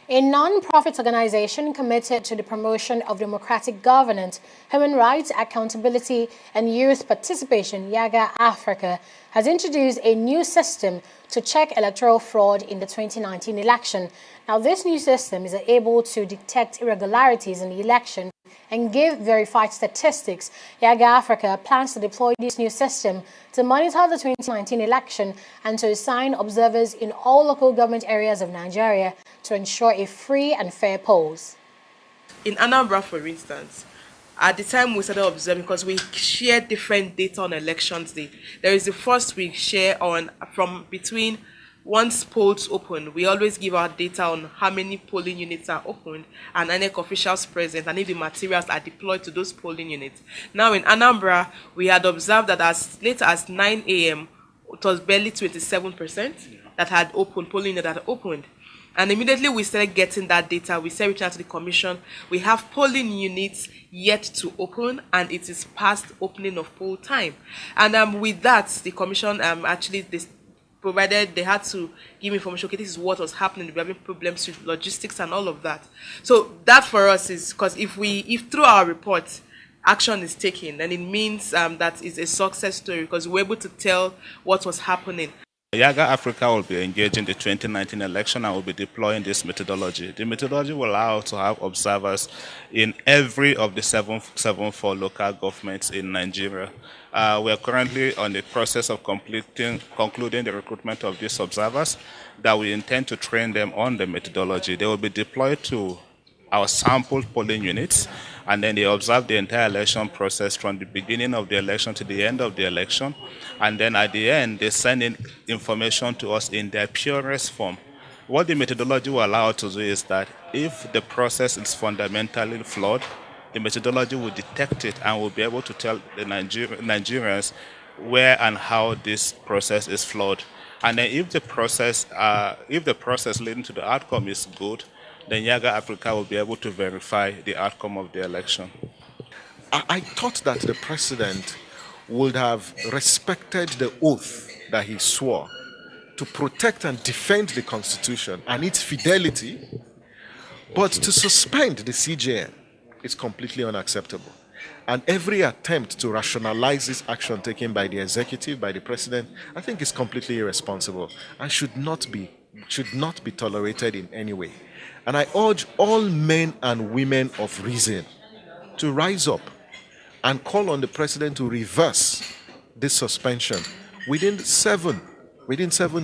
a non-profit organization committed to the promotion of democratic governance, human rights, accountability, and youth participation, YIAGA Africa, has introduced a new system to check electoral fraud in the 2019 election. Now, this new system is able to detect irregularities in the election and give verified statistics. YIAGA Africa plans to deploy this new system to monitor the 2019 election and to assign observers in all local government areas of Nigeria to ensure a free and fair polls. In Anambra, for instance, at the time we started observing, because we share different data on elections day, there is the first we share on from between once polls open, we always give our data on how many polling units are opened and INEC officials present and if the materials are deployed to those polling units. Now in Anambra, we had observed that as late as 9 a.m., it was barely 27% that had opened, polling units that had opened. And immediately we started getting that data, we started reaching out to the commission. We have polling units yet to open, and it is past opening of poll time. And with that, the commission provided they had to give information. Okay, this is what was happening. We're having problems with logistics and all of that. So that for us is because if through our report action is taken, then it means that it's a success story because we're able to tell what was happening. YIAGA Africa will be engaged in the 2019 election and will be deploying this methodology. The methodology will allow us to have observers in every of the 74 local governments in Nigeria. We are currently on the process of concluding the recruitment of these observers that we intend to train them on the methodology. They will be deployed to our sampled polling units, and then they observe the entire election process from the beginning of the election to the end of the election. And then at the end, they send in information to us in their purest form. What the methodology will allow us to do is that if the process is fundamentally flawed, the methodology will detect it and will be able to tell the Nigerians where and how this process is flawed. And then if the process leading to the outcome is good, then YIAGA Africa will be able to verify the outcome of the election. I thought that the president would have respected the oath that he swore to protect and defend the Constitution and its fidelity, but to suspend the CJN is completely unacceptable. And every attempt to rationalize this action taken by the executive, by the president, I think is completely irresponsible and should not be tolerated in any way. And I urge all men and women of reason to rise up and call on the president to reverse this suspension within 7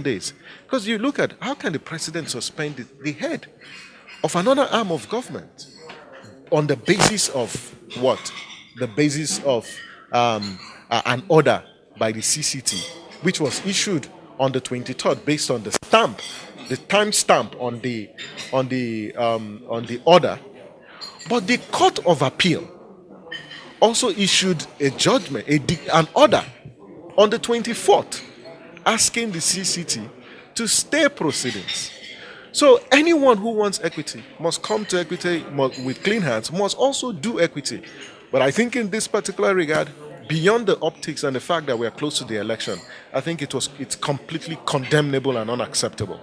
days. Because you look at how can the president suspend the head of another arm of government on the basis of what? The basis of an order by the CCT, which was issued on the 23rd based on the stamp, the time stamp on the order. But the Court of Appeal also issued a judgment, an order on the 24th, asking the CCT to stay proceedings. So anyone who wants equity must come to equity with clean hands, must also do equity. But I think in this particular regard, beyond the optics and the fact that we are close to the election, I think it's completely condemnable and unacceptable.